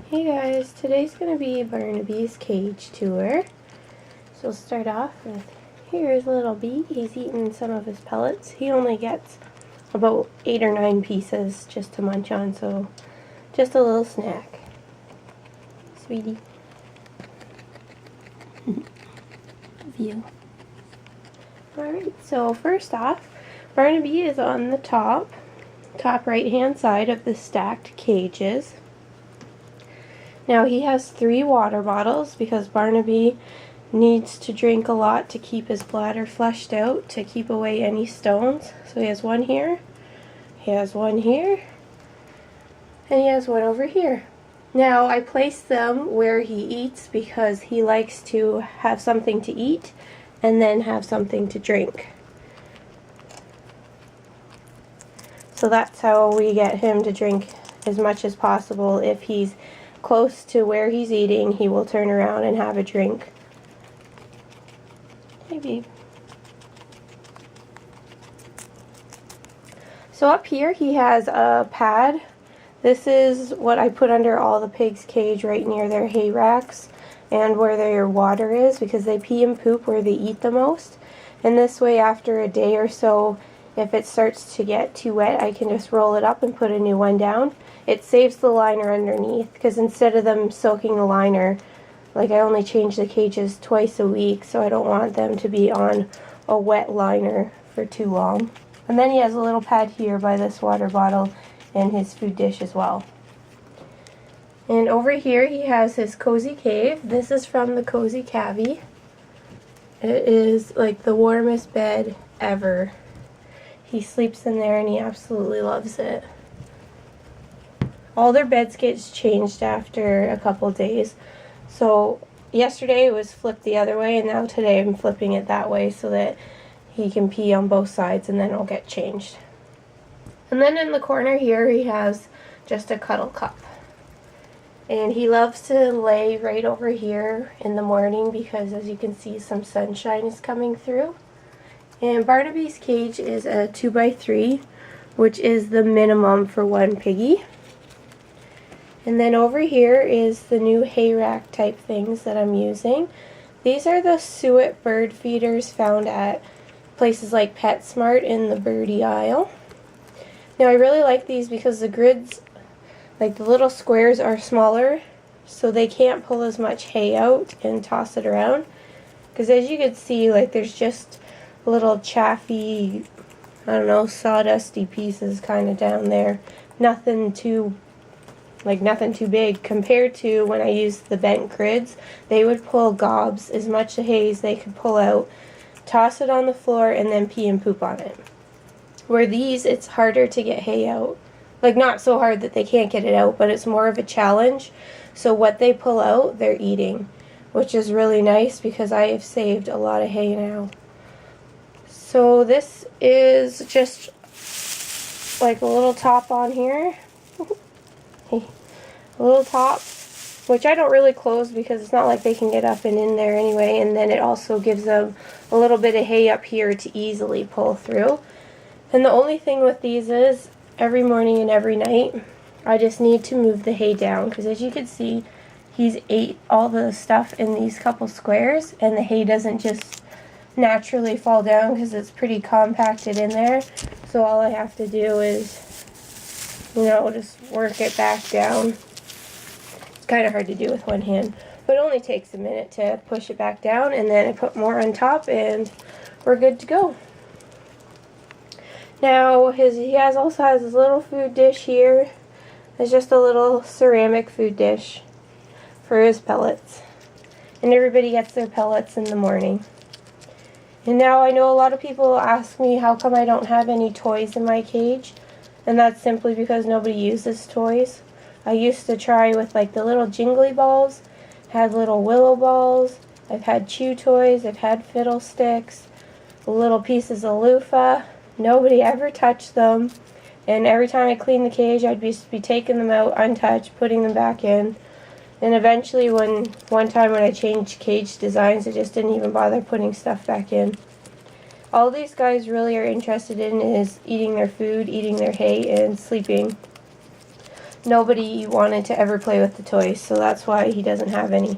Hey guys, today's going to be Barnaby's cage tour. So we'll start off with, here's little B. He's eating some of his pellets. He only gets about 8 or 9 pieces just to munch on, so just a little snack. Sweetie. View. Alright, so first off, Barnaby is on the top right hand side of the stacked cages. Now he has 3 water bottles because Barnaby needs to drink a lot to keep his bladder flushed out, to keep away any stones. So he has one here, he has one here, and he has one over here. Now I place them where he eats because he likes to have something to eat and then have something to drink. So that's how we get him to drink as much as possible. If he's close to where he's eating, he will turn around and have a drink. Hey, babe. So up here he has a pad. This is what I put under all the pigs' cage right near their hay racks and where their water is, because they pee and poop where they eat the most. And this way, after a day or so, if it starts to get too wet, I can just roll it up and put a new one down. It saves the liner underneath, because instead of them soaking the liner, like I only change the cages twice a week, so I don't want them to be on a wet liner for too long. And then he has a little pad here by this water bottle and his food dish as well. And over here he has his cozy cave. This is from the Cozy Cavy. It is like the warmest bed ever. He sleeps in there and he absolutely loves it. All their beds get changed after a couple days. So yesterday it was flipped the other way, and now today I'm flipping it that way so that he can pee on both sides and then it'll get changed. And then in the corner here he has just a cuddle cup. And he loves to lay right over here in the morning because, as you can see, some sunshine is coming through. And Barnaby's cage is a 2x3, which is the minimum for one piggy. And then over here is the new hay rack type things that I'm using. These are the Suet bird feeders found at places like PetSmart in the birdie aisle. Now I really like these because the grids, like the little squares, are smaller, so they can't pull as much hay out and toss it around. Because as you can see, like there's just little chaffy, I don't know, sawdusty pieces kind of down there. Nothing too big compared to when I used the bent grids. They would pull gobs, as much hay as they could pull out, toss it on the floor, and then pee and poop on it. Where these, it's harder to get hay out. Like, not so hard that they can't get it out, but it's more of a challenge. So what they pull out, they're eating, which is really nice because I have saved a lot of hay now. So this is just like a little top on here. A little top, which I don't really close because it's not like they can get up and in there anyway. And then it also gives them a little bit of hay up here to easily pull through. And the only thing with these is, every morning and every night, I just need to move the hay down, because as you can see, he's ate all the stuff in these couple squares, and the hay doesn't just naturally fall down because it's pretty compacted in there. So all I have to do is, just work it back down. It's kind of hard to do with one hand, but it only takes a minute to push it back down, and then I put more on top and we're good to go. Now he also has his little food dish here. It's just a little ceramic food dish for his pellets. And everybody gets their pellets in the morning. And now I know a lot of people ask me how come I don't have any toys in my cage. And that's simply because nobody uses toys. I used to try with like the little jingly balls, had little willow balls, I've had chew toys, I've had fiddlesticks, little pieces of loofah. Nobody ever touched them, and every time I cleaned the cage I'd be taking them out untouched, putting them back in. And eventually one time when I changed cage designs, I just didn't even bother putting stuff back in. All these guys really are interested in is eating their food, eating their hay, and sleeping. nobody wanted to ever play with the toys, so that's why he doesn't have any.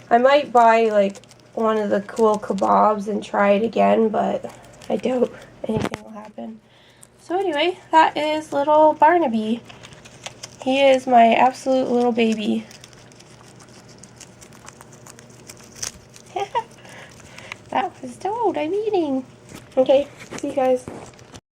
I might buy like one of the cool kebabs and try it again, but I doubt anything will happen. So anyway, that is little Barnaby. He is my absolute little baby. That was Toad I'm eating. Okay, see you guys.